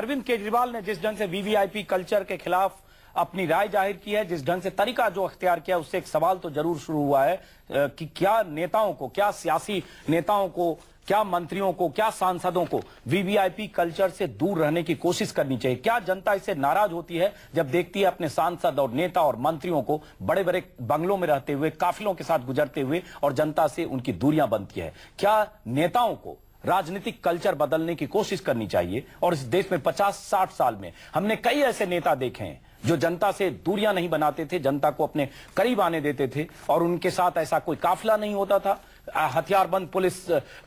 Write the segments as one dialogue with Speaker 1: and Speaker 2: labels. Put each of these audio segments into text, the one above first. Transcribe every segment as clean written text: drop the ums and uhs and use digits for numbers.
Speaker 1: अरविंद केजरीवाल ने जिस ढंग से वीवीआईपी कल्चर के खिलाफ अपनी राय जाहिर की है, जिस ढंग से तरीका जो अख्तियार किया, उससे एक सवाल तो जरूर शुरू हुआ है कि क्या नेताओं को, क्या सियासी नेताओं को, क्या मंत्रियों को, क्या सांसदों को वीवीआईपी कल्चर से दूर रहने की कोशिश करनी चाहिए? क्या जनता इससे नाराज होती है जब देखती है अपने सांसद और नेता और मंत्रियों को बड़े बड़े बंगलों में रहते हुए, काफिलों के साथ गुजरते हुए, और जनता से उनकी दूरियां बनती है? क्या नेताओं को राजनीतिक कल्चर बदलने की कोशिश करनी चाहिए? और इस देश में 50-60 साल में हमने कई ऐसे नेता देखे हैं जो जनता से दूरियां नहीं बनाते थे, जनता को अपने करीब आने देते थे, और उनके साथ ऐसा कोई काफिला नहीं होता था, हथियारबंद पुलिस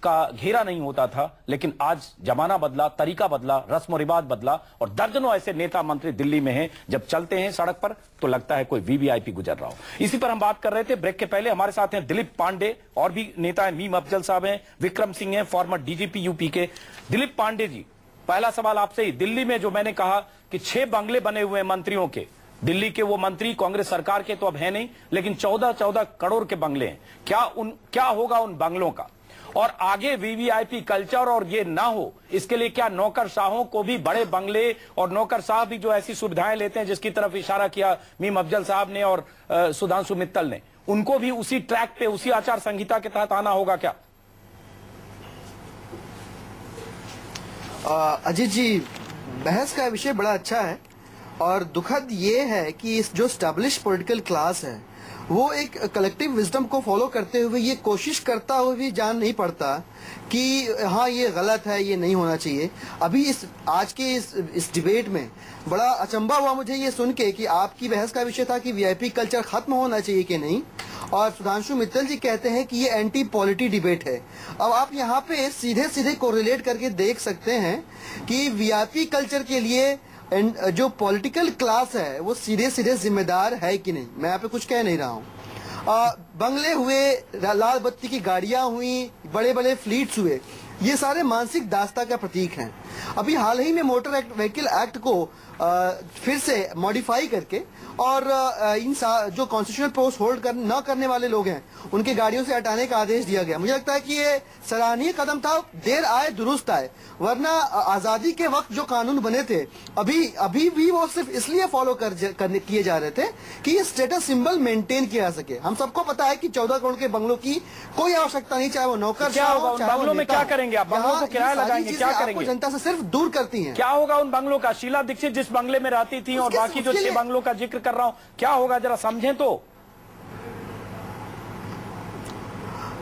Speaker 1: का घेरा नहीं होता था। लेकिन आज जमाना बदला, तरीका बदला, रस्म और रिवाज बदला, और दर्जनों ऐसे नेता मंत्री दिल्ली में हैं, जब चलते हैं सड़क पर तो लगता है कोई वीवीआईपी गुजर रहा हो। इसी पर हम बात कर रहे थे ब्रेक के पहले। हमारे साथ हैं दिलीप पांडे, और भी नेता हैं, मीम अफजल साहब हैं, विक्रम सिंह हैं, फॉर्मर डीजीपी यूपी के। दिलीप पांडे जी, पहला सवाल आपसे ही। दिल्ली में जो मैंने कहा कि 6 बंगले बने हुए हैं मंत्रियों के, दिल्ली के वो मंत्री कांग्रेस सरकार के तो अब है नहीं, लेकिन 14-14 करोड़ के बंगले हैं। क्या होगा उन बंगलों का? और आगे वीवीआईपी कल्चर और ये ना हो, इसके लिए क्या नौकरशाहों को भी बड़े बंगले, और नौकरशाह भी जो ऐसी सुविधाएं लेते हैं जिसकी तरफ इशारा किया मीम अफजल साहब ने और सुधांशु मित्तल ने, उनको भी उसी ट्रैक पे, उसी आचार संहिता के तहत आना होगा क्या?
Speaker 2: अजीत जी, बहस का विषय बड़ा अच्छा है, और दुखद ये है कि इस जो स्टैब्लिश पॉलिटिकल क्लास है वो एक कलेक्टिव विजडम को फॉलो करते हुए ये कोशिश करता हुआ भी जान नहीं पड़ता कि हाँ ये गलत है, ये नहीं होना चाहिए। अभी आज के इस डिबेट में बड़ा अचंभा हुआ मुझे ये सुन के कि आपकी बहस का विषय था कि वीआईपी कल्चर खत्म होना चाहिए कि नहीं, और सुधांशु मित्तल जी कहते हैं कि ये एंटी पॉलिटी डिबेट है। अब आप यहाँ पे सीधे सीधे कोरिलेट करके देख सकते हैं कि वीआईपी कल्चर के लिए जो पॉलिटिकल क्लास है वो सीधे सीधे जिम्मेदार है कि नहीं। मैं यहाँ पे कुछ कह नहीं रहा हूँ। बंगले हुए, लाल बत्ती की गाड़ियां हुई, बड़े बड़े फ्लीट्स हुए, ये सारे मानसिक दास्ता का प्रतीक हैं। अभी हाल ही में मोटर व्हीकल एक्ट को फिर से मॉडिफाई करके, और इन जो कॉन्स्टिट्यूशनल पोस्ट होल्ड न करने वाले लोग हैं उनके गाड़ियों से हटाने का आदेश दिया गया। मुझे लगता है कि ये सराहनीय कदम था। देर आए दुरुस्त आए, वरना आजादी के वक्त जो कानून बने थे अभी भी वो सिर्फ इसलिए फॉलो किए जा रहे थे कि स्टेटस सिंबल मेंटेन किया जा सके। हम सबको पता है कि 14 करोड़ के बंगलों की कोई आवश्यकता नहीं, चाहे वो नौकर,
Speaker 1: क्या होगा उन बंगलों में? क्या करेंगे आप? बंगलों को किराया लगाएंगे? क्या करेंगे?
Speaker 2: जनता से सिर्फ दूर करती हैं।
Speaker 1: क्या होगा उन बंगलों का? शीला दीक्षित जिस बंगले में रहती थी, और बाकी जो 6 बंगलों का जिक्र कर रहा हूं, क्या होगा जरा समझें तो।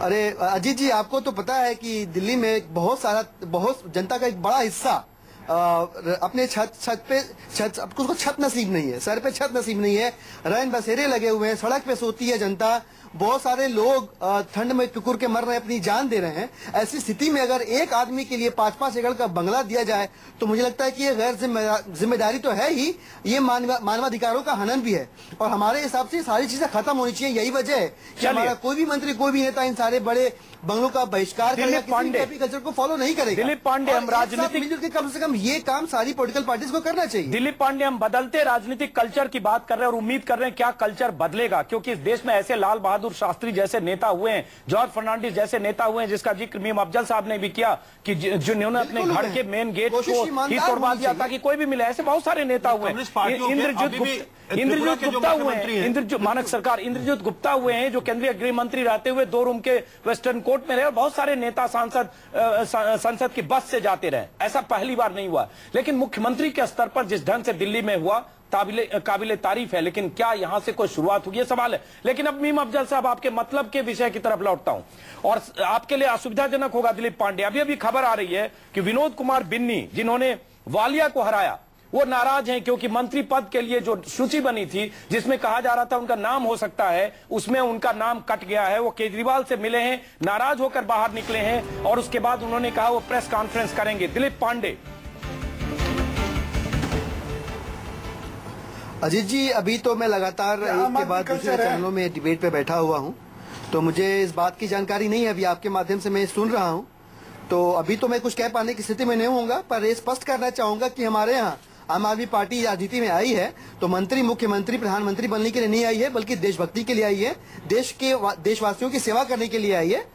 Speaker 2: अरे अजीत जी, आपको तो पता है कि दिल्ली में बहुत जनता का एक बड़ा हिस्सा अपने छत नसीब नहीं है, सर पे छत नसीब नहीं है, रैन बसेरे लगे हुए हैं, सड़क पे सोती है जनता। बहुत सारे लोग ठंड में कुकुर के मर रहे हैं, अपनी जान दे रहे हैं। ऐसी स्थिति में अगर एक आदमी के लिए 5-5 एकड़ का बंगला दिया जाए तो मुझे लगता है कि ये गैर जिम्मेदारी तो है ही, ये मानवाधिकारों का हनन भी है। और हमारे हिसाब से सारी चीजें खत्म होनी चाहिए। यही वजह है कि हमारा कोई भी मंत्री, कोई भी नेता इन सारे बड़े बंगलों का बहिष्कार करेगा, किसी कल्चर को फॉलो नहीं करेगा।
Speaker 1: दिलीप पांडे, हम राजनीतिक,
Speaker 2: कम से कम ये काम सारी पॉलिटिकल पार्टीज को करना चाहिए।
Speaker 1: दिलीप पांडे, हम बदलते राजनीतिक कल्चर की बात कर रहे हैं और उम्मीद कर रहे हैं क्या कल्चर बदलेगा, क्योंकि इस देश में ऐसे लाल बहादुर शास्त्री जैसे नेता हुए हैं, जॉर्ज फर्नांडिस जैसे नेता हुए हैं, जिसका जिक्र मीम अफजल साहब ने भी किया कि जिन्होंने अपने घर के मेन गेट को ही तोड़वा दिया ताकि कोई भी मिले। ऐसे बहुत सारे नेता हुए हैं। इंद्रजीत गुप्ता हुए हैं, मानक सरकार इंद्रजीत गुप्ता हुए हैं, जो केंद्रीय गृह मंत्री रहते हुए 2 रूम के वेस्टर्न कोर्ट में रहे, और बहुत सारे नेता सांसद संसद की बस से जाते रहे। ऐसा पहली बार नहीं हुआ, लेकिन मुख्यमंत्री के स्तर पर जिस ढंग से दिल्ली में हुआ काबिले तारीफ है। लेकिन क्या यहां से कोई शुरुआत हुई, ये सवाल है। लेकिन अब मीम अफजल साहब, आपके मतलब के विषय की तरफ लौटता हूं, और आपके लिए असुविधाजनक होगा दिलीप पांडे। अभी खबर आ रही है कि विनोद कुमार बिन्नी, जिन्होंने वालिया को हराया, वो नाराज हैं क्योंकि मंत्री पद के लिए जो सूची बनी थी, जिसमें कहा जा रहा था उनका नाम हो सकता है, उसमें उनका नाम कट गया है। वो केजरीवाल से मिले हैं, नाराज होकर बाहर निकले हैं, और उसके बाद उन्होंने कहा वो प्रेस कॉन्फ्रेंस करेंगे। दिलीप पांडे।
Speaker 2: अजीत जी, अभी तो मैं लगातार एक के बाद दूसरे चैनलों में डिबेट पे बैठा हुआ हूं, तो मुझे इस बात की जानकारी नहीं है। अभी आपके माध्यम से मैं सुन रहा हूं, तो अभी तो मैं कुछ कह पाने की स्थिति में नहीं होऊंगा, पर ये स्पष्ट करना चाहूंगा कि हमारे यहाँ आम आदमी पार्टी राजनीति में आई है तो मंत्री, मुख्यमंत्री, प्रधानमंत्री बनने के लिए नहीं आई है, बल्कि देशभक्ति के लिए आई है, देशवासियों की सेवा करने के लिए आई है।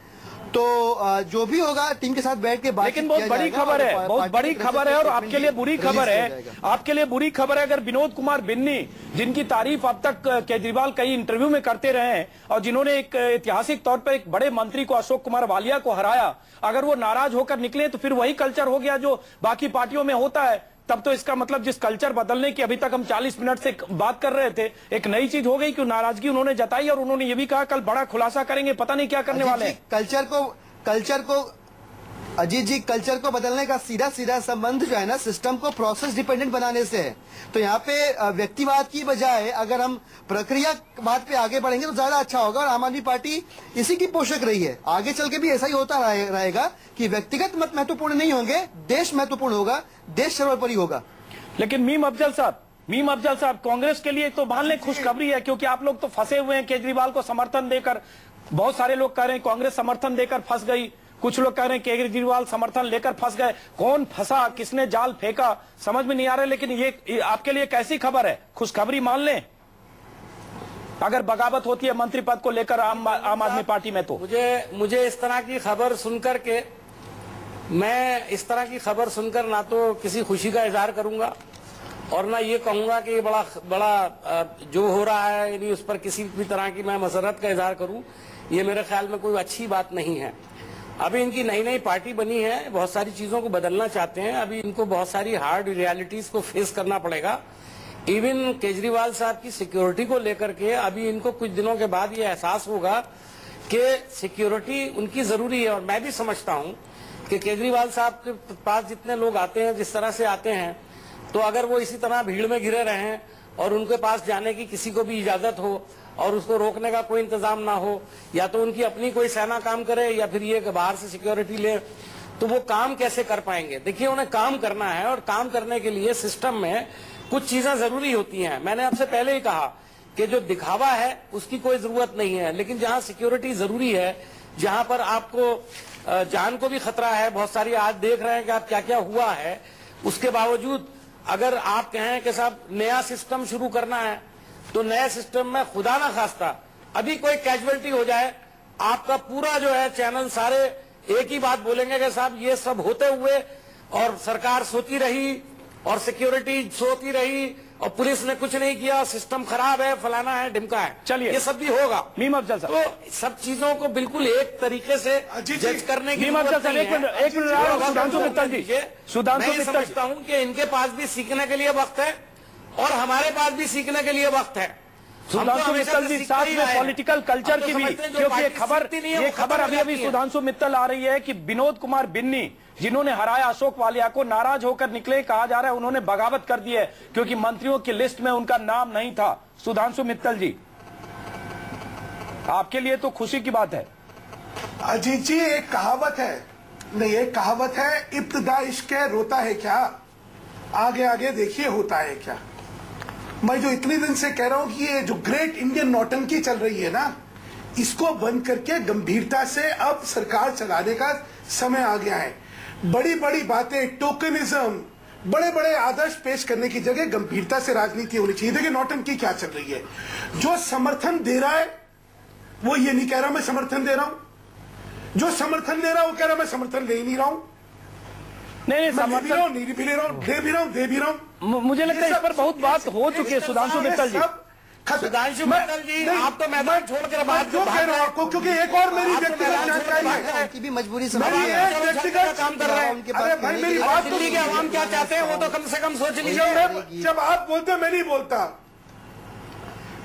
Speaker 2: तो जो भी होगा टीम के साथ बैठ के बात।
Speaker 1: लेकिन बहुत बड़ी खबर है, बहुत बड़ी खबर है और आपके लिए बुरी खबर है, आपके लिए बुरी खबर है अगर विनोद कुमार बिन्नी, जिनकी तारीफ अब तक केजरीवाल कई इंटरव्यू में करते रहे हैं और जिन्होंने एक ऐतिहासिक तौर पर एक बड़े मंत्री को, अशोक कुमार वालिया को हराया, अगर वो नाराज होकर निकले तो फिर वही कल्चर हो गया जो बाकी पार्टियों में होता है। तब तो इसका मतलब जिस कल्चर बदलने की अभी तक हम 40 मिनट से बात कर रहे थे, एक नई चीज हो गई कि नाराजगी उन्होंने जताई और उन्होंने ये भी कहा कल बड़ा खुलासा करेंगे, पता नहीं क्या करने वाले हैं।
Speaker 2: कल्चर को अजीत जी, कल्चर को बदलने का सीधा सीधा संबंध जो है ना सिस्टम को प्रोसेस डिपेंडेंट बनाने से है। तो यहाँ पे व्यक्तिवाद की बजाय अगर हम प्रक्रियावाद पे आगे बढ़ेंगे तो ज्यादा अच्छा होगा। और आम आदमी पार्टी इसी की पोषक रही है, आगे चल के भी ऐसा ही होता रहेगा कि व्यक्तिगत मत महत्वपूर्ण नहीं होंगे, देश महत्वपूर्ण होगा, देश सर्वोपरि होगा।
Speaker 1: लेकिन मीम अफजल साहब, कांग्रेस के लिए तो मान लें खुशखबरी है, क्योंकि आप लोग तो फंसे हुए हैं केजरीवाल को समर्थन देकर। बहुत सारे लोग कह रहे हैं कांग्रेस समर्थन देकर फंस गई, कुछ लोग कह रहे हैं केजरीवाल समर्थन लेकर फंस गए। कौन फंसा, किसने जाल फेंका, समझ में नहीं आ रहा है। लेकिन ये आपके लिए कैसी खबर है, खुशखबरी मान लें अगर बगावत होती है मंत्री पद को लेकर आम आदमी पार्टी में? तो
Speaker 3: मुझे इस तरह की खबर सुनकर के, मैं इस तरह की खबर सुनकर ना तो किसी खुशी का इजहार करूंगा और ना ये कहूंगा कि ये बड़ा जो हो रहा है यानी उस पर किसी भी तरह की मैं मसरत का इजहार करूं। ये मेरे ख्याल में कोई अच्छी बात नहीं है। अभी इनकी नई पार्टी बनी है, बहुत सारी चीजों को बदलना चाहते हैं, अभी इनको बहुत सारी हार्ड रियलिटीज को फेस करना पड़ेगा। इवन केजरीवाल साहब की सिक्योरिटी को लेकर के अभी इनको कुछ दिनों के बाद ये एहसास होगा कि सिक्योरिटी उनकी जरूरी है। और मैं भी समझता हूं कि केजरीवाल साहब के पास जितने लोग आते हैं, जिस तरह से आते हैं, तो अगर वो इसी तरह भीड़ में घिरे रहें और उनके पास जाने की किसी को भी इजाजत हो और उसको रोकने का कोई इंतजाम ना हो, या तो उनकी अपनी कोई सेना काम करे या फिर ये कि बाहर से सिक्योरिटी ले, तो वो काम कैसे कर पाएंगे? देखिए, उन्हें काम करना है और काम करने के लिए सिस्टम में कुछ चीजें जरूरी होती हैं। मैंने आपसे पहले ही कहा कि जो दिखावा है उसकी कोई जरूरत नहीं है, लेकिन जहां सिक्योरिटी जरूरी है, जहां पर आपको जान को भी खतरा है, बहुत सारी आज देख रहे हैं कि आप क्या क्या हुआ है, उसके बावजूद अगर आप कहें कि साहब नया सिस्टम शुरू करना है, तो नए सिस्टम में खुदा ना खास्ता अभी कोई कैजुअलिटी हो जाए, आपका पूरा जो है चैनल सारे एक ही बात बोलेंगे कि साहब ये सब होते हुए और सरकार सोती रही और सिक्योरिटी सोती रही और पुलिस ने कुछ नहीं किया, सिस्टम खराब है, फलाना है, ढिमका है।
Speaker 1: चलिए,
Speaker 3: ये सब भी होगा।
Speaker 1: मीम अफजल साहब,
Speaker 3: तो सब चीजों को बिल्कुल एक तरीके से जज करने की
Speaker 1: मीम अफजल साहब, एक मिनट सुधांशु मित्तल जी, सुधांशु मित्तल,
Speaker 3: समझता हूं कि इनके पास भी सीखने के लिए वक्त है और हमारे पास भी सीखने के लिए वक्त है।
Speaker 1: सुधांशु मित्तल जी, साथ में पॉलिटिकल कल्चर की भी, क्योंकि ये खबर अभी सुधांशु मित्तल आ रही है कि विनोद कुमार बिन्नी, जिन्होंने हराया अशोक वालिया को, नाराज होकर निकले। कहा जा रहा है उन्होंने बगावत कर दी है क्योंकि मंत्रियों की लिस्ट में उनका नाम नहीं था। सुधांशु मित्तल जी, आपके लिए तो खुशी की बात है।
Speaker 4: अजीत जी, एक कहावत है, नहीं एक कहावत है, इब्तिदा इश्क है रोता है क्या, आगे आगे देखिए होता है क्या। मैं जो इतने दिन से कह रहा हूं कि ये जो ग्रेट इंडियन नौटंकी चल रही है ना, इसको बंद करके गंभीरता से अब सरकार चलाने का समय आ गया है। बड़ी बड़ी बातें, टोकनिज्म, बड़े बड़े आदर्श पेश करने की जगह गंभीरता से राजनीति होनी चाहिए। देखिए नौटंकी क्या चल रही है, जो समर्थन दे रहा है वो ये नहीं कह रहा मैं समर्थन दे रहा हूं, जो समर्थन दे रहा है वो कह रहा मैं समर्थन ले ही नहीं रहा हूं।
Speaker 1: नहीं, समर्थन
Speaker 4: नहीं भी ले रहा हूं, दे भी रहा हूं, दे भी रहा हूं।
Speaker 1: मुझे लगता है इस पर बहुत बात हो चुकी है। सुधांशु मित्तल जी,
Speaker 3: सुधांशु मित्तल जी, आप तो मैदान छोड़कर बात
Speaker 4: क्यों कह रहा हूं आपको, क्योंकि एक और मेरी व्यक्तिगत जानकारी है,
Speaker 2: उनकी भी मजबूरी
Speaker 4: मेरी एक व्यक्तिगत
Speaker 3: काम कर रहे हैं।
Speaker 4: अरे भाई मेरी बात तो
Speaker 3: दिल्ली के आवाम क्या चाहते हैं वो तो कम से कम सोच लीजिए।
Speaker 4: जब आप बोलते मैं नहीं बोलता,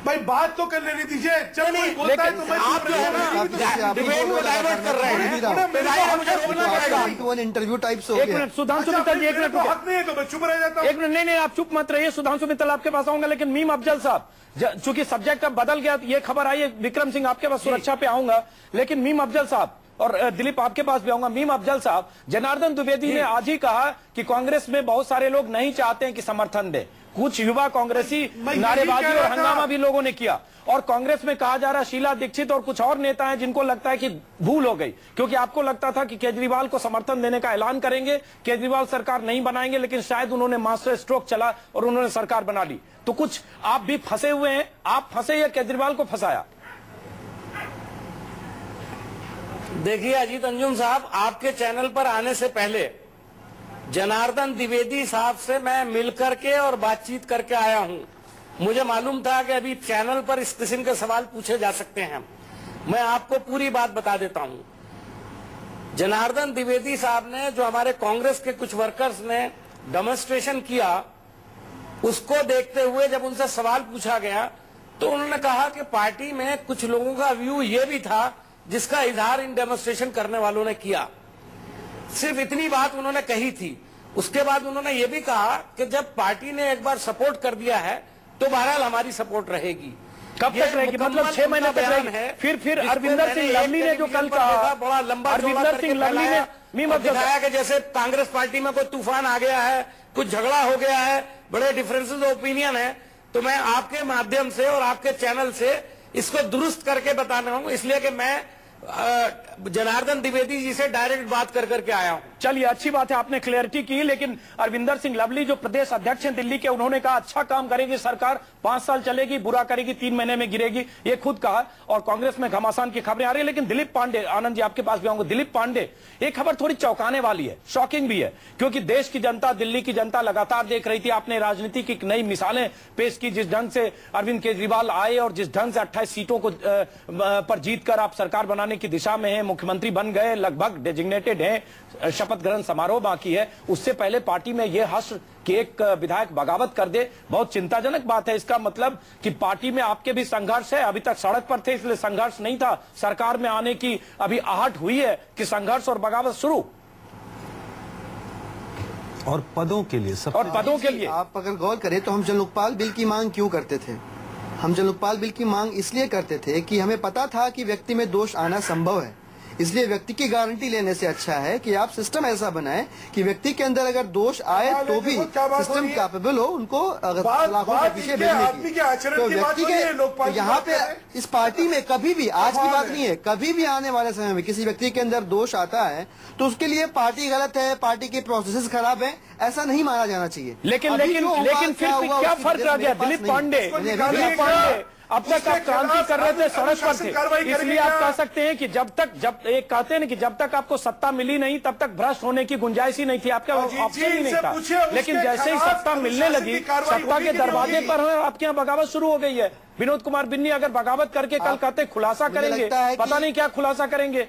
Speaker 4: भाई बात तो कर लेने दीजिए। जब कोई बोलता है तो मैं
Speaker 3: आप जो है ना डिबेट को डाइवर्ट कर रहे हैं, मुझे रोकना पड़ेगा।
Speaker 2: इंटरव्यू टाइप से हो
Speaker 1: एक
Speaker 2: गया।
Speaker 1: मिनट सुधांशु मित्तल जी, एक मिनट
Speaker 4: हक नहीं है तो मैं चुप रह जाता हूं।
Speaker 1: एक मिनट, नहीं आप चुप मत रहिए। सुधांशु मित्तल आपके पास आऊंगा, लेकिन मीम अफजल साहब, चूंकि सब्जेक्ट अब बदल गया, ये खबर आई है, विक्रम सिंह आपके पास सुरक्षा पे आऊंगा, लेकिन मीम अफजल साहब और दिलीप आपके पास भी आऊंगा। मीम अफजल साहब, जनार्दन द्विवेदी ने आज ही कहा कि कांग्रेस में बहुत सारे लोग नहीं चाहते हैं कि समर्थन दे। कुछ युवा कांग्रेसी नारेबाजी और हंगामा भी लोगों ने किया और कांग्रेस में कहा जा रहा है शीला दीक्षित और कुछ और नेता हैं जिनको लगता है कि भूल हो गई, क्योंकि आपको लगता था कि केजरीवाल को समर्थन देने का ऐलान करेंगे, केजरीवाल सरकार नहीं बनाएंगे, लेकिन शायद उन्होंने मास्टर स्ट्रोक चला और उन्होंने सरकार बना ली। तो कुछ आप भी फंसे हुए हैं, आप फंसे या केजरीवाल को फंसाया?
Speaker 3: देखिए अजीत अंजुम साहब, आपके चैनल पर आने से पहले जनार्दन द्विवेदी साहब से मैं मिलकर के और बातचीत करके आया हूं। मुझे मालूम था कि अभी चैनल पर इस किस्म के सवाल पूछे जा सकते हैं। मैं आपको पूरी बात बता देता हूं। जनार्दन द्विवेदी साहब ने, जो हमारे कांग्रेस के कुछ वर्कर्स ने डेमोन्स्ट्रेशन किया, उसको देखते हुए जब उनसे सवाल पूछा गया तो उन्होंने कहा कि पार्टी में कुछ लोगों का व्यू ये भी था जिसका इजहार इन डेमोन्स्ट्रेशन करने वालों ने किया। सिर्फ इतनी बात उन्होंने कही थी। उसके बाद उन्होंने ये भी कहा कि जब पार्टी ने एक बार सपोर्ट कर दिया है तो बहरहाल हमारी सपोर्ट रहेगी।
Speaker 1: कब तक रहेगी? मतलब 6 महीने तक रहेगी। फिर अरविंदर सिंह लवली ने जो कल कहा,
Speaker 3: बड़ा लंबा
Speaker 1: अरविंदर सिंह लवली ने
Speaker 3: दिखाया कि जैसे कांग्रेस पार्टी में कोई तूफान आ गया है, कुछ झगड़ा हो गया है, बड़े डिफरेंसेस ऑफ ओपिनियन है। तो मैं आपके माध्यम से और आपके चैनल से इसको दुरुस्त करके बताना हूं, इसलिए कि मैं जनार्दन द्विवेदी जी से डायरेक्ट बात कर करके आया हूं।
Speaker 1: चलिए, अच्छी बात है, आपने क्लियरिटी की। लेकिन अरविंदर सिंह लवली जो प्रदेश अध्यक्ष हैं दिल्ली के, उन्होंने कहा अच्छा काम करेगी सरकार, 5 साल चलेगी, बुरा करेगी 3 महीने में गिरेगी, ये खुद कहा। और कांग्रेस में घमासान की खबरें आ रही है। लेकिन दिलीप पांडे, आनंद जी आपके पास भी आऊंगा, दिलीप पांडे, एक खबर थोड़ी चौंकाने वाली है, शॉकिंग भी है, क्योंकि देश की जनता, दिल्ली की जनता लगातार देख रही थी। आपने राजनीति की नई मिसालें पेश की, जिस ढंग से अरविंद केजरीवाल आए और जिस ढंग से 28 सीटों को पर जीतकर आप सरकार बनाने की दिशा में है, मुख्यमंत्री बन गए, लगभग डेजिग्नेटेड है, शपथ ग्रहण समारोह बाकी है। उससे पहले पार्टी में यह हश्र कि एक विधायक बगावत कर दे, बहुत चिंताजनक बात है। इसका मतलब कि पार्टी में आपके भी संघर्ष है। अभी तक सड़क पर थे इसलिए संघर्ष नहीं था, सरकार में आने की अभी आहट हुई है कि संघर्ष और बगावत शुरू।
Speaker 5: और पदों के लिए
Speaker 1: और पदों के लिए
Speaker 2: आप अगर गौर करें तो हम जन लोकपाल बिल की मांग क्यों करते थे? हम जन लोकपाल बिल की मांग इसलिए करते थे कि हमें पता था कि व्यक्ति में दोष आना संभव है। इसलिए व्यक्ति की गारंटी लेने से अच्छा है कि आप सिस्टम ऐसा बनाएं कि व्यक्ति के अंदर अगर दोष आए तो भी सिस्टम कैपेबल हो उनको लाखों के पीछे भेजने की। तो व्यक्ति के यहाँ पे इस पार्टी में कभी भी, आज की बात नहीं है, कभी भी आने वाले समय में किसी व्यक्ति के अंदर दोष आता है तो उसके लिए पार्टी गलत है, पार्टी के प्रोसेसेस खराब है, ऐसा नहीं माना जाना चाहिए।
Speaker 1: लेकिन फिर क्या फर्क रह गया? दिलीप पांडे, अब तक आप क्रांति कर रहे थे, सड़क पर थे, इसलिए आप कह सकते हैं कि जब एक कहते हैं कि जब तक आपको सत्ता मिली नहीं तब तक भ्रष्ट होने की गुंजाइश ही नहीं थी, आपका ऑप्शन ही नहीं था। लेकिन जैसे ही सत्ता मिलने लगी, सत्ता के दरवाजे पर आपके यहाँ बगावत शुरू हो गई है। विनोद कुमार बिन्नी अगर बगावत करके कल कहते खुलासा करेंगे, पता नहीं क्या खुलासा करेंगे।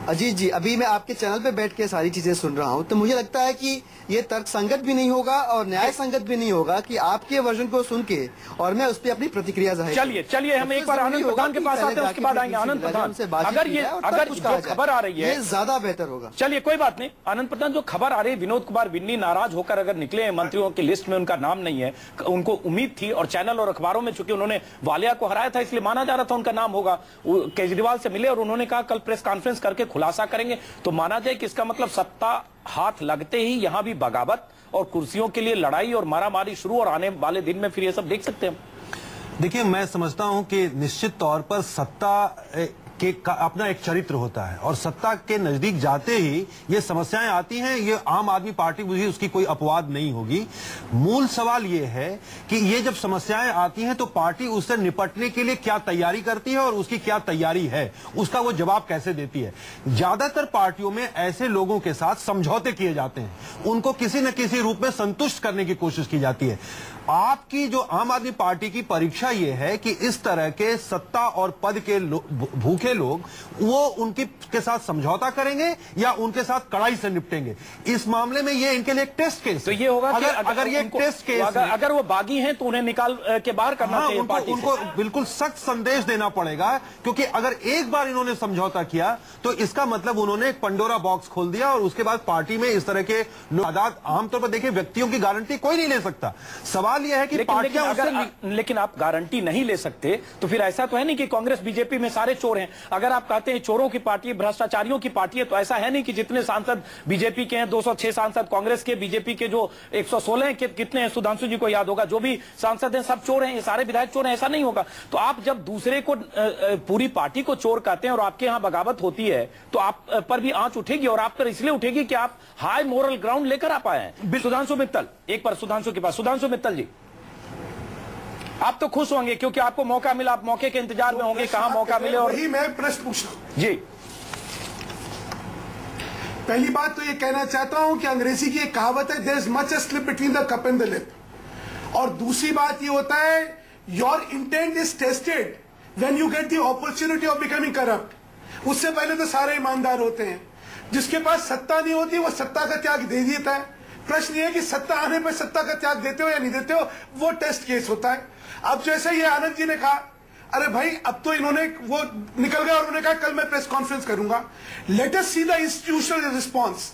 Speaker 2: अजीत जी, अभी मैं आपके चैनल पे बैठ के सारी चीजें सुन रहा हूँ तो मुझे लगता है कि ये तर्क संगत भी नहीं होगा और न्याय संगत भी नहीं होगा कि आपके वर्जन को सुन के और मैं उस पर अपनी प्रतिक्रिया जाहिर।
Speaker 1: चलिए हम एक बार आनंद प्रधान के पास आते हैं, उसके बाद आएंगे आनंद प्रधान। अगर जो खबर आ रही है
Speaker 2: ज्यादा बेहतर होगा।
Speaker 1: चलिए कोई बात नहीं, आनंद प्रधान, जो खबर आ रही है विनोद कुमार बिन्नी नाराज होकर अगर निकले, मंत्रियों की लिस्ट में उनका नाम नहीं है, उनको उम्मीद थी और चैनल और अखबारों में चूंकि उन्होंने वालिया को हराया था इसलिए माना जा रहा था उनका नाम होगा। केजरीवाल से मिले और उन्होंने कहा कल प्रेस कॉन्फ्रेंस करके खुलासा करेंगे, तो माना जाए कि इसका मतलब सत्ता हाथ लगते ही यहां भी बगावत और कुर्सियों के लिए लड़ाई और मारामारी शुरू, और आने वाले दिन में फिर ये सब देख सकते हैं।
Speaker 5: देखिए, मैं समझता हूं कि निश्चित तौर पर सत्ता का अपना एक चरित्र होता है और सत्ता के नजदीक जाते ही ये समस्याएं आती हैं। ये आम आदमी पार्टी मुझे उसकी कोई अपवाद नहीं होगी। मूल सवाल ये है कि ये जब समस्याएं आती हैं तो पार्टी उससे निपटने के लिए क्या तैयारी करती है और उसकी क्या तैयारी है, उसका वो जवाब कैसे देती है। ज्यादातर पार्टियों में ऐसे लोगों के साथ समझौते किए जाते हैं, उनको किसी न किसी रूप में संतुष्ट करने की कोशिश की जाती है। आपकी जो आम आदमी पार्टी की परीक्षा यह है कि इस तरह के सत्ता और पद के भूखे लोग वो उनके के साथ समझौता करेंगे या उनके साथ कड़ाई से निपटेंगे। इस मामले में ये इनके लिए एक टेस्ट केस,
Speaker 1: तो ये होगा
Speaker 5: अगर ये टेस्ट केस,
Speaker 1: अगर वो बागी हैं तो उन्हें निकाल के बाहर करना चाहिए।
Speaker 5: उनको बिल्कुल सख्त संदेश देना पड़ेगा, क्योंकि अगर एक बार इन्होंने समझौता किया तो इसका मतलब उन्होंने एक पंडोरा बॉक्स खोल दिया और उसके बाद पार्टी में इस तरह के आदात, आमतौर पर देखिए व्यक्तियों की गारंटी कोई नहीं ले सकता। सवाल यह है कि पार्टियां
Speaker 1: लेकिन आप गारंटी नहीं ले सकते तो फिर ऐसा तो है नहीं कि कांग्रेस बीजेपी में सारे चोर हैं। अगर आप कहते हैं चोरों की पार्टी, भ्रष्टाचारियों की पार्टी है, तो ऐसा है नहीं कि जितने सांसद बीजेपी के हैं, 206 सांसद कांग्रेस के, बीजेपी के जो 116 हैं, कितने हैं सुधांशु जी को याद होगा, जो भी सांसद हैं सब चोर हैं, ये सारे विधायक चोर हैं, ऐसा नहीं होगा। तो आप जब दूसरे को, पूरी पार्टी को चोर कहते हैं और आपके यहां बगावत होती है तो आप पर भी आंच उठेगी, और आप पर इसलिए उठेगी कि आप हाई मोरल ग्राउंड लेकर आप आए हैं। सुधांशु मित्तल, एक बार सुधांशु के पास, सुधांशु मित्तल जी, आप तो खुश होंगे क्योंकि आपको मौका मिला, आप मौके के इंतजार में होंगे, कहां मौका मिले। और
Speaker 4: वही मैं प्रश्न पूछ रहा हूं
Speaker 1: जी,
Speaker 4: पहली बात तो ये कहना चाहता हूं कि अंग्रेजी की एक कहावत है, there is much a slip between the cup and the lip. और दूसरी बात ये होता है, your intent is tested when you get the opportunity of becoming corrupt. उससे पहले तो सारे ईमानदार होते हैं। जिसके पास सत्ता नहीं होती वो सत्ता का त्याग दे देता है। प्रश्न ये है कि सत्ता आने पर सत्ता का त्याग देते हो या नहीं देते हो, वो टेस्ट केस होता है। अब जैसे ये आनंद जी ने कहा, अरे भाई अब तो इन्होंने वो निकल गया और उन्होंने कहा कल मैं प्रेस कॉन्फ्रेंस करूंगा। Let us see the institutional response.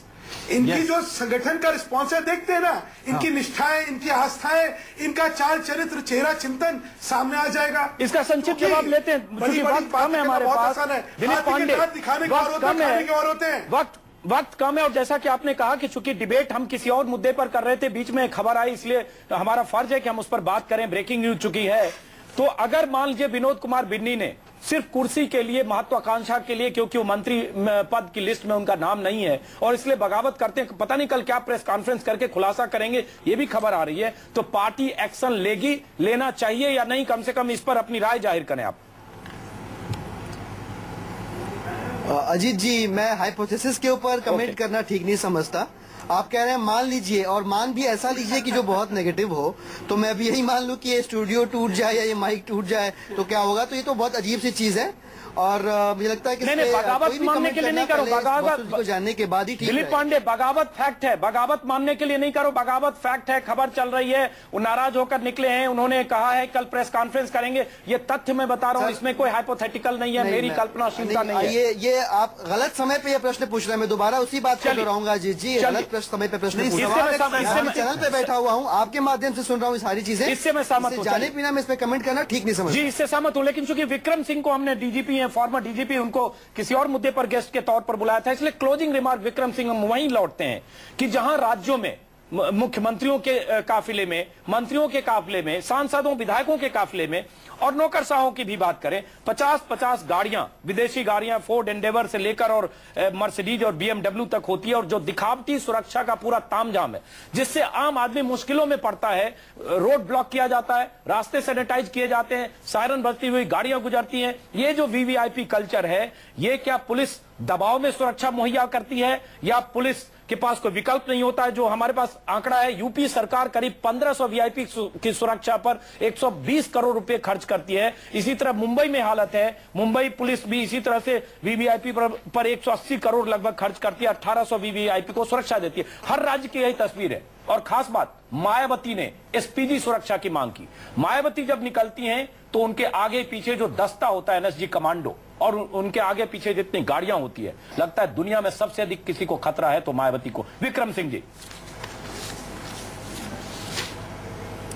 Speaker 4: इनकी जो संगठन का रिस्पॉन्स है देखते हैं ना, इनकी निष्ठाएं, इनकी आस्थाएं, इनका चाल चरित्र, चेहरा चिंतन सामने आ जाएगा।
Speaker 1: इसका संक्षिप्त जवाब लेते हैं,
Speaker 4: बड़ी बड़ी
Speaker 1: कम है हमारे पास। दिलीप पांडे,
Speaker 4: दिखाने के और होते हैं, खाने के और होते हैं।
Speaker 1: वक्त कम है। और जैसा कि आपने कहा कि चूंकि डिबेट हम किसी और मुद्दे पर कर रहे थे, बीच में खबर आई, इसलिए हमारा फर्ज है कि हम उस पर बात करें। ब्रेकिंग न्यूज चुकी है। तो अगर मान लीजिए विनोद कुमार बिन्नी ने सिर्फ कुर्सी के लिए, महत्वाकांक्षा के लिए, क्योंकि वो मंत्री पद की लिस्ट में उनका नाम नहीं है और इसलिए बगावत करते हैं, पता नहीं कल क्या प्रेस कॉन्फ्रेंस करके खुलासा करेंगे, ये भी खबर आ रही है। तो पार्टी एक्शन लेगी, लेना चाहिए या नहीं, कम से कम इस पर अपनी राय जाहिर करें आप।
Speaker 2: अजीत जी, मैं हाइपोथेसिस के ऊपर कमेंट करना ठीक नहीं समझता। आप कह रहे हैं मान लीजिए, और मान भी ऐसा लीजिए कि जो बहुत नेगेटिव हो, तो मैं भी यही मान लूं कि ये स्टूडियो टूट जाए या ये माइक टूट जाए तो क्या होगा। तो ये तो बहुत अजीब सी चीज है और मुझे लगता है कि
Speaker 1: नहीं, बगावत मानने के लिए नहीं करो, बगावत
Speaker 2: को जानने के बाद ही ठीक है।
Speaker 1: दिलीप पांडे, बगावत फैक्ट है, बगावत मानने के लिए नहीं करो, बगावत फैक्ट है। खबर चल रही है, वो नाराज होकर निकले हैं, उन्होंने कहा है कल प्रेस कॉन्फ्रेंस करेंगे। ये तथ्य मैं बता रहा हूं, इसमें कोई हाइपोथेटिकल नहीं है, मेरी कल्पनाशीलता नहीं है।
Speaker 2: ये आप गलत समय पे ये प्रश्न पूछ रहे हैं। मैं दोबारा उसी बात पर दोहराऊंगा अजीत जी, गलत समय पे प्रश्न पूछ रहा हूँ। चैनल पे बैठा हुआ हूँ, आपके माध्यम से सुन रहा हूँ सारी चीजें।
Speaker 1: इससे मैं सहमत हूं।
Speaker 2: जाने पीना में इस पे कमेंट करना ठीक नहीं समझ।
Speaker 1: जी, इससे सहमत हूं, लेकिन चूंकि विक्रम सिंह को हमने डीजीपी हैं, फॉर्मर डीजीपी, उनको किसी और मुद्दे पर गेस्ट के तौर पर बुलाया था, इसलिए क्लोजिंग रिमार्क विक्रम सिंह हम वहीं लौटते हैं कि जहां राज्यों में मुख्यमंत्रियों के काफिले में, मंत्रियों के काफिले में, सांसदों विधायकों के काफिले में और नौकरशाहों की भी बात करें, 50-50 गाड़ियां, विदेशी गाड़ियां फोर्ड एंडेवर से लेकर और मर्सिडीज और बीएमडब्ल्यू तक होती है, और जो दिखावटी सुरक्षा का पूरा तामझाम है, जिससे आम आदमी मुश्किलों में पड़ता है। रोड ब्लॉक किया जाता है, रास्ते सैनिटाइज किए जाते हैं, सायरन बजती हुई गाड़ियां गुजरती हैं। ये जो वीवीआईपी कल्चर है, ये क्या पुलिस दबाव में सुरक्षा मुहैया करती है या पुलिस के पास कोई विकल्प नहीं होता है? जो हमारे पास आंकड़ा है, यूपी सरकार करीब 1500 वीआईपी की सुरक्षा पर 120 करोड़ रुपए खर्च करती है। इसी तरह मुंबई में हालत है, मुंबई पुलिस भी इसी तरह से वीवीआईपी पर 180 करोड़ लगभग खर्च करती है, 1800 वीवीआईपी को सुरक्षा देती है। हर राज्य की यही तस्वीर है। और खास बात, मायावती ने एसपीजी सुरक्षा की मांग की। मायावती जब निकलती हैं तो उनके आगे पीछे जो दस्ता होता है, एनएसजी कमांडो, और उनके आगे पीछे जितनी गाड़ियां होती है, लगता है दुनिया में सबसे अधिक किसी को खतरा है तो मायावती को। विक्रम सिंह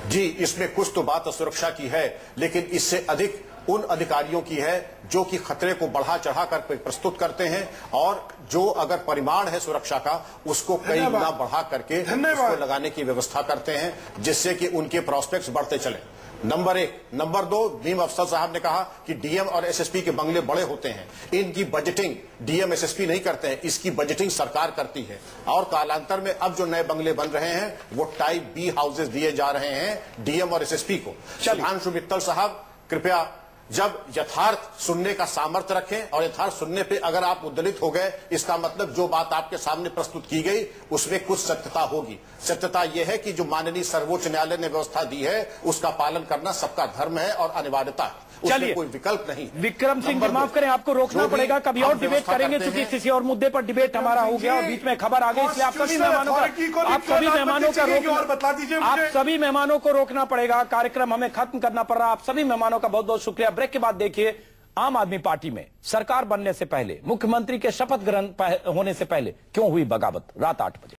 Speaker 6: जी, इसमें कुछ तो बात सुरक्षा की है, लेकिन इससे अधिक उन अधिकारियों की है जो कि खतरे को बढ़ा चढ़ा कर प्रस्तुत करते हैं और जो अगर परिमाण है सुरक्षा का उसको कई गुना बढ़ा करके उसको लगाने की व्यवस्था करते हैं, जिससे कि उनके प्रोस्पेक्ट्स बढ़ते चले। नंबर 1। नंबर 2, भीम अफसर साहब ने कहा कि डीएम और एसएसपी के बंगले बड़े होते हैं, इनकी बजटिंग डीएम एसएसपी नहीं करते हैं, इसकी बजटिंग सरकार करती है। और कालांतर में अब जो नए बंगले बन रहे हैं वो टाइप बी हाउसेज दिए जा रहे हैं डीएम और एसएसपी को। सुधांशु मित्तल साहब, कृपया जब यथार्थ सुनने का सामर्थ्य रखें, और यथार्थ सुनने पे अगर आप उद्दलित हो गए, इसका मतलब जो बात आपके सामने प्रस्तुत की गई उसमें कुछ सत्यता होगी। सत्यता यह है कि जो माननीय सर्वोच्च न्यायालय ने व्यवस्था दी है उसका पालन करना सबका धर्म है और अनिवार्यता है, उसमें कोई विकल्प नहीं।
Speaker 1: विक्रम सिंह, माफ करें, आपको रोकना पड़ेगा, कभी और डिबेट करेंगे, क्योंकि किसी और मुद्दे पर डिबेट हमारा हो गया और बीच में खबर आ गई, इसलिए आप सभी मेहमानों को रोकना पड़ेगा। कार्यक्रम हमें खत्म करना पड़ रहा। आप सभी मेहमानों का बहुत बहुत शुक्रिया। ब्रेक के बाद देखिए, आम आदमी पार्टी में सरकार बनने से पहले, मुख्यमंत्री के शपथ ग्रहण होने से पहले क्यों हुई बगावत, रात 8 बजे।